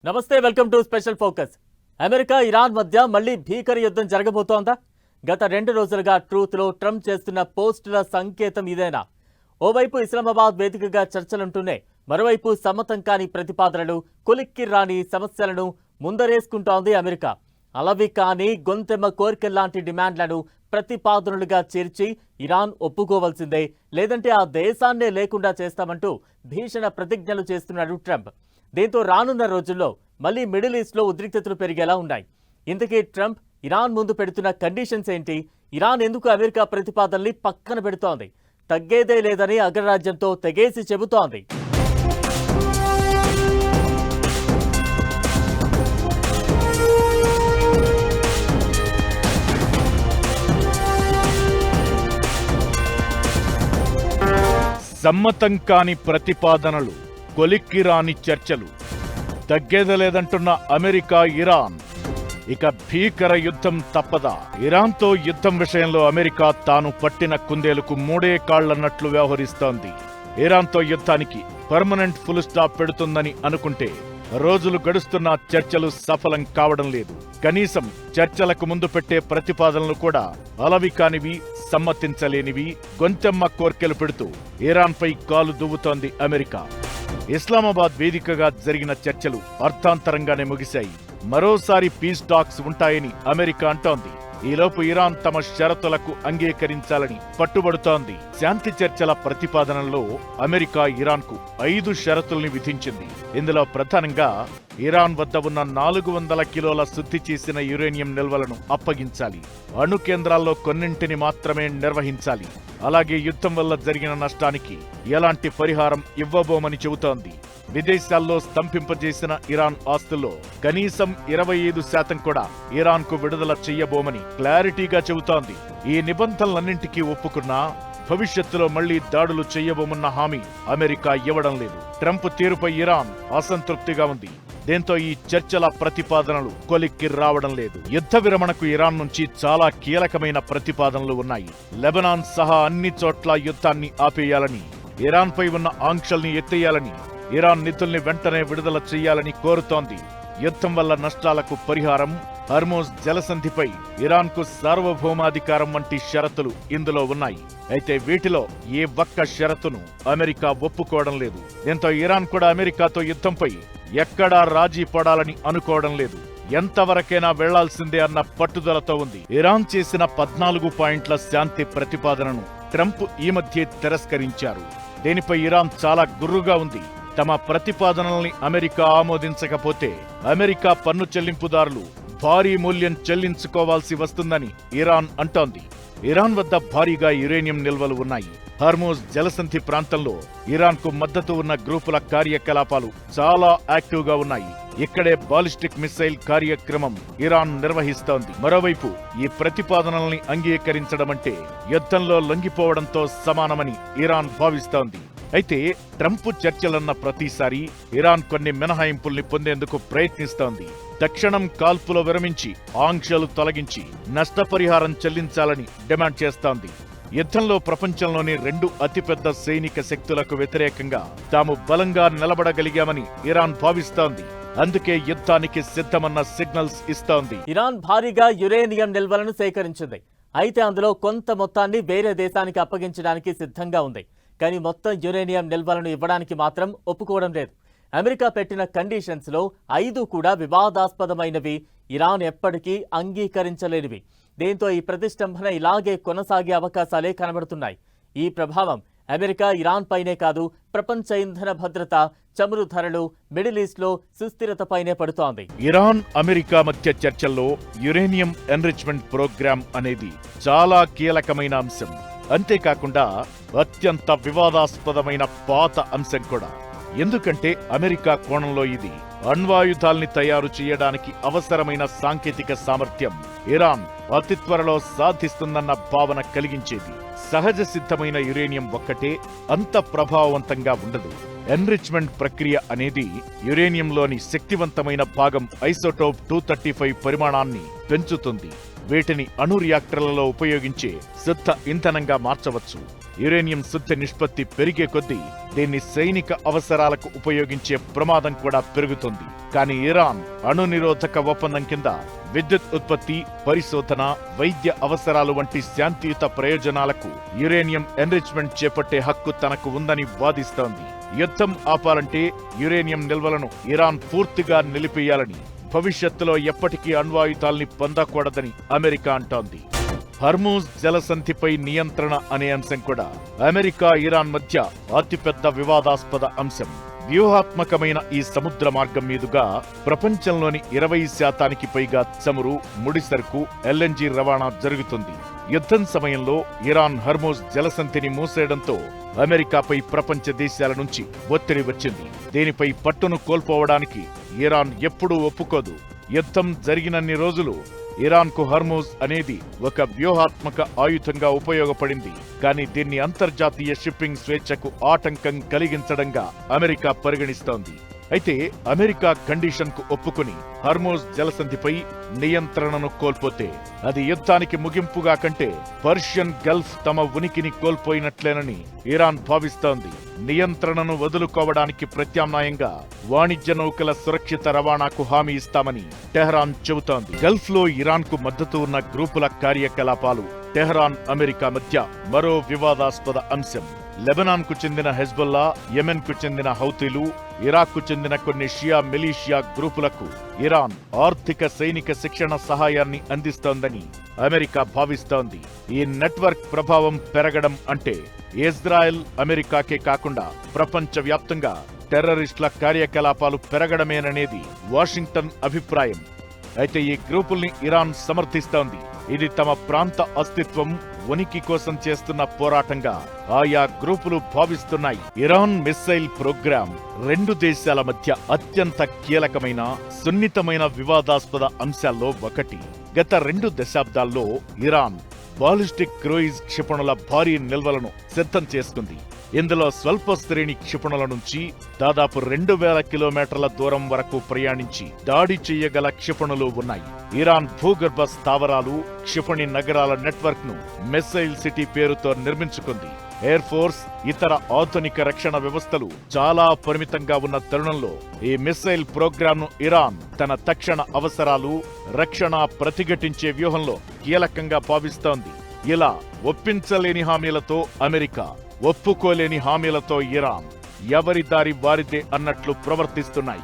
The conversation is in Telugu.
నమస్తే welcome to special focus. America Iran మధ్య మళ్ళీ భీకర యుద్ధం జరగబోతోందా? గత 2 రోజులుగా ట్రూత్లో ట్రంప్ చేస్తున్న పోస్టుల సంకేతం ఇదేనా? ఓవైపు ఇస్లామాబాద్ వేదికగా చర్చలుంటూనే మరోవైపు సమ్మతం కాని ప్రతిపాదనలు, కొలిక్కి రాని సమస్యలను ముందరేసుకుంటోంది అమెరికా. అలవి కాని గొంతెమ్మ కోరికల్లాంటి డిమాండ్లను ప్రతిపాదనలుగా చేర్చి ఇరాన్ ఒప్పుకోవాల్సిందే, లేదంటే ఆ దేశాన్నే లేకుండా చేస్తామంటూ భీషణ ప్రతిజ్ఞలు చేస్తున్నాడు ట్రంప్. దీంతో రానున్న రోజుల్లో మళ్లీ మిడిల్ ఈస్ట్లో ఉద్రిక్తతలు పెరిగేలా ఉన్నాయి. ఇంతకీ ట్రంప్ ఇరాన్ ముందు పెడుతున్న కండిషన్స్ ఏంటి? ఇరాన్ ఎందుకు అమెరికా ప్రతిపాదనల్ని పక్కన పెడుతోంది? తగ్గేదే లేదని అగ్రరాజ్యంతో తెగేసి చెబుతోంది. సమ్మతం కాని ప్రతిపాదనలు, కొలిక్కి రాని చర్చలు, తగ్గేదలేదంటున్న అమెరికా ఇరాన్. ఇక భీకర యుద్ధం తప్పదా? ఇరాన్తో యుద్ధం విషయంలో అమెరికా తాను పట్టిన కుందేలుకు 3 కాళ్లన్నట్లు వ్యవహరిస్తోంది. ఇరాన్తో యుద్ధానికి పర్మనెంట్ ఫుల్ స్టాప్ పెడుతుందని అనుకుంటే రోజులు గడుస్తున్నా చర్చలు సఫలం కావడం లేదు. కనీసం చర్చలకు ముందు పెట్టే ప్రతిపాదనలు కూడా అలవి కానివి, సమ్మతించలేనివి, గొంతెమ్మ కోర్కెలు పెడుతూ ఇరాన్పై కాలు దువ్వుతోంది అమెరికా. ఇస్లామాబాద్ వేదికగా జరిగిన చర్చలు అర్థాంతరంగానే ముగిశాయి. మరోసారి పీస్ టాక్స్ ఉంటాయని అమెరికా అంటోంది. ఈలోపు ఇరాన్ తమ షరతులకు అంగీకరించాలని పట్టుబడుతోంది. శాంతి చర్చల ప్రతిపాదనలో అమెరికా ఇరాన్కు 5 షరతుల్ని విధించింది. ఇందులో ప్రధానంగా ఇరాన్ వద్ద ఉన్న 400 కిలోల శుద్ధి చేసిన యురేనియం నిల్వలను అప్పగించాలి, అణు కేంద్రాల్లో కొన్నింటిని మాత్రమే నిర్వహించాలి, అలాగే యుద్ధం వల్ల జరిగిన నష్టానికి ఎలాంటి పరిహారం ఇవ్వబోమని చెబుతోంది. విదేశాల్లో స్తంభింపజేసిన ఇరాన్ ఆస్తుల్లో కనీసం 25% కూడా ఇరాన్కు విడుదల చెయ్యబోమని క్లారిటీగా చెబుతోంది. ఈ నిబంధనలన్నింటికీ ఒప్పుకున్నా భవిష్యత్తులో మళ్లీ దాడులు చెయ్యబోమన్న హామీ అమెరికా ఇవ్వడం లేదు. ట్రంప్ తీరుపై ఇరాన్ అసంతృప్తిగా ఉంది. దీంతో ఈ చర్చల ప్రతిపాదనలు కొలిక్కి రావడం లేదు. యుద్ధ విరమణకు ఇరాన్ నుంచి చాలా కీలకమైన ప్రతిపాదనలు ఉన్నాయి. లెబనాన్ సహా అన్ని చోట్ల యుద్ధాన్ని ఆపేయాలని, ఇరాన్పై ఉన్న ఆంక్షల్ని ఎత్తేయాలని, ఇరాన్ నిధుల్ని వెంటనే విడుదల చెయ్యాలని కోరుతోంది. యుద్ధం వల్ల నష్టాలకు పరిహారం, హర్మోజ్ జలసంధిపై ఇరాన్కు సార్వభౌమాధికారం వంటి షరతులు ఇందులో ఉన్నాయి. అయితే వీటిలో ఏ ఒక్క షరతును అమెరికా ఒప్పుకోవడం లేదు. దీంతో ఇరాన్ కూడా అమెరికాతో యుద్ధంపై ఎక్కడా రాజీ పడాలని అనుకోవడం లేదు. ఎంతవరకైనా వెళ్లాల్సిందే అన్న పట్టుదలతో ఉంది. ఇరాన్ చేసిన 14 పాయింట్ల శాంతి ప్రతిపాదనను ట్రంప్ ఈ మధ్య తిరస్కరించారు. దీనిపై ఇరాన్ చాలా గుర్రుగా ఉంది. తమ ప్రతిపాదనల్ని అమెరికా ఆమోదించకపోతే అమెరికా పన్ను చెల్లింపుదారులు భారీ మూల్యం చెల్లించుకోవాల్సి వస్తుందని ఇరాన్ అంటోంది. ఇరాన్ వద్ద భారీగా యురేనియం నిల్వలు ఉన్నాయి. హర్మోజ్ జలసంధి ప్రాంతంలో ఇరాన్కు మద్దతు ఉన్న గ్రూపుల కార్యకలాపాలు చాలా యాక్టివ్గా ఉన్నాయి. ఇక్కడే బాలిస్టిక్ మిసైల్ కార్యక్రమం ఇరాన్ నిర్వహిస్తోంది. మరోవైపు ఈ ప్రతిపాదనల్ని అంగీకరించడమంటే యుద్ధంలో లొంగిపోవడంతో సమానమని ఇరాన్ భావిస్తోంది. అయితే ట్రంప్ చర్చలన్న ప్రతిసారి ఇరాన్ కొన్ని మినహాయింపుల్ని పొందేందుకు ప్రయత్నిస్తోంది. తక్షణం కాల్పులు విరమించి ఆంక్షలు తొలగించి నష్టపరిహారం చెల్లించాలని డిమాండ్ చేస్తోంది. యుద్ధంలో ప్రపంచంలోని 2 అతిపెద్ద సైనిక శక్తులకు వ్యతిరేకంగా తాము బలంగా నిలబడగలిగామని ఇరాన్ భావిస్తోంది. అందుకే యుద్ధానికి సిద్ధమన్న సిగ్నల్స్ ఇస్తోంది. ఇరాన్ భారీగా యురేనియం నిల్వలను సేకరించింది. అయితే అందులో కొంత మొత్తాన్ని వేరే దేశానికి అప్పగించడానికి సిద్ధంగా ఉంది. కానీ మొత్తం యురేనియం నిల్వలను ఇవ్వడానికి మాత్రం ఒప్పుకోవడం లేదు. అమెరికా పెట్టిన కండిషన్స్లో 5 కూడా వివాదాస్పదమైనవి, ఇరాన్ ఎప్పటికీ అంగీకరించలేనివి. దీంతో ఈ ప్రతిష్టంభన ఇలాగే కొనసాగే అవకాశాలే కనబడుతున్నాయి. ఈ ప్రభావం అమెరికా ఇరాన్ పైనే కాదు, ప్రపంచ ఇంధన భద్రత, చమురు ధరలు, మిడిల్ ఈస్ట్లో సుస్థిరతపైనే పడుతోంది. ఇరాన్ అమెరికా మధ్య చర్చల్లో యురేనియం ఎన్రిచ్మెంట్ ప్రోగ్రాం అనేది చాలా కీలకమైన అంశం. అంతేకాకుండా అత్యంత వివాదాస్పదమైన పాత అంశం కూడా. ఎందుకంటే అమెరికా కోణంలో ఇది అణ్వాయుధాల్ని తయారు చేయడానికి అవసరమైన సాంకేతిక సామర్థ్యం ఇరాన్ అతి త్వరలో సాధిస్తుందన్న భావన కలిగించేది. సహజ సిద్ధమైన యురేనియం ఒక్కటే అంత ప్రభావవంతంగా ఉండదు. ఎన్రిచ్మెంట్ ప్రక్రియ అనేది యురేనియంలోని శక్తివంతమైన భాగం ఐసోటోప్ 235 పరిమాణాన్ని పెంచుతుంది. వీటిని అణు రియాక్టర్లలో ఉపయోగించే శుద్ధ ఇంధనంగా మార్చవచ్చు. యురేనియం శుద్ధి నిష్పత్తి పెరిగే కొద్దీ దీన్ని సైనిక అవసరాలకు ఉపయోగించే ప్రమాదం కూడా పెరుగుతుంది. కానీ ఇరాన్ అణు నిరోధక ఒప్పందం కింద విద్యుత్ ఉత్పత్తి, పరిశోధన, వైద్య అవసరాలు వంటి శాంతియుత ప్రయోజనాలకు యురేనియం ఎన్రిచ్మెంట్ చేపట్టే హక్కు తనకు ఉందని వాదిస్తోంది. యుద్ధం ఆపాలంటే యురేనియం నిల్వలను ఇరాన్ పూర్తిగా నిలిపేయాలని, భవిష్యత్తులో ఎప్పటికీ అణ్వాయుధాల్ని పొందకూడదని అమెరికా అంటోంది. హర్మూజ్ జలసంధిపై నియంత్రణ అనే అంశం కూడా అమెరికా, ఇరాన్ మధ్య అతిపెద్ద వివాదాస్పద అంశం. వ్యూహాత్మకమైన ఈ సముద్ర మార్గం మీదుగా ప్రపంచంలోని 20% పైగా చమురు, ముడిసరుకు, ఎల్ఎన్జీ రవాణా జరుగుతుంది. యుద్ధం సమయంలో ఇరాన్ హర్మూజ్ జలసంధిని మూసేయడంతో అమెరికాపై ప్రపంచ దేశాల నుంచి ఒత్తిడి వచ్చింది. దీనిపై పట్టును కోల్పోవడానికి ఇరాన్ ఎప్పుడూ ఒప్పుకోదు. యుద్ధం జరిగినన్ని రోజులు ఇరాన్కు హర్మూజ్ అనేది ఒక వ్యూహాత్మక ఆయుధంగా ఉపయోగపడింది. కానీ దీన్ని అంతర్జాతీయ షిప్పింగ్ స్వేచ్ఛకు ఆటంకం కలిగించడంగా అమెరికా పరిగణిస్తోంది. అయితే అమెరికా కండిషన్కు ఒప్పుకుని హర్మూజ్ జలసంధిపై నియంత్రణను కోల్పోతే అది యుద్ధానికి ముగింపుగా కంటే పర్షియన్ గల్ఫ్ తమ ఉనికిని కోల్పోయినట్లేనని ఇరాన్ భావిస్తోంది. నియంత్రణను వదులుకోవడానికి ప్రత్యామ్నాయంగా వాణిజ్య నౌకల సురక్షిత రవాణాకు హామీ ఇస్తామని టెహ్రాన్ చెబుతోంది. గల్ఫ్లో ఇరాన్కు మద్దతు ఉన్న గ్రూపుల కార్యకలాపాలు టెహ్రాన్, అమెరికా మధ్య మరో వివాదాస్పద అంశం. లెబనాన్కు చెందిన హెజ్బొల్లా, యెమెన్కు చెందిన హౌతీలు, ఇరాక్కు చెందిన కొన్ని షియా మిలీషియా గ్రూపులకు ఇరాన్ ఆర్థిక, సైనిక శిక్షణ సహాయాన్ని అందిస్తోందని అమెరికా భావిస్తోంది. ఈ నెట్వర్క్ ప్రభావం పెరగడం అంటే ఇజ్రాయెల్, అమెరికాకే కాకుండా ప్రపంచవ్యాప్తంగా టెర్రరిస్టుల కార్యకలాపాలు పెరగడమేననేది వాషింగ్టన్ అభిప్రాయం. అయితే ఈ గ్రూపుల్ని ఇరాన్ సమర్థిస్తోంది. ఇది తమ ప్రాంత అస్తిత్వం, ఉనికి కోసం చేస్తున్న పోరాటంగా ఆయా గ్రూపులు భావిస్తున్నాయి. ఇరాన్ మిస్సైల్ ప్రోగ్రాం రెండు దేశాల మధ్య అత్యంత కీలకమైన, సున్నితమైన వివాదాస్పద అంశాల్లో ఒకటి. గత 2 దశాబ్దాల్లో ఇరాన్ బాలిస్టిక్ క్రూయిజ్ క్షిపణుల భారీ నిల్వలను సిద్ధం చేసుకుంది. ఇందులో స్వల్ప శ్రేణి క్షిపణుల నుంచి దాదాపు 2000 కిలోమీటర్ల దూరం వరకు ప్రయాణించి దాడి చేయగల క్షిపణులు ఉన్నాయి. ఇరాన్ భూగర్భ స్థావరాలు, క్షిపణి నగరాల నెట్వర్క్ ను మిస్సైల్ సిటీ పేరుతో నిర్మించుకుంది. ఎయిర్ ఫోర్స్, ఇతర ఆధునిక రక్షణ వ్యవస్థలు చాలా పరిమితంగా ఉన్న తరుణంలో ఈ మిస్సైల్ ప్రోగ్రాంను ఇరాన్ తన తక్షణ అవసరాలు, రక్షణ ప్రతిఘటించే వ్యూహంలో కీలకంగా భావిస్తోంది. ఇలా ఒప్పించలేని హామీలతో అమెరికా, ఒప్పుకోలేని హామీలతో ఇరాన్ ఎవరి దారి వారిదే అన్నట్లు ప్రవర్తిస్తున్నాయి.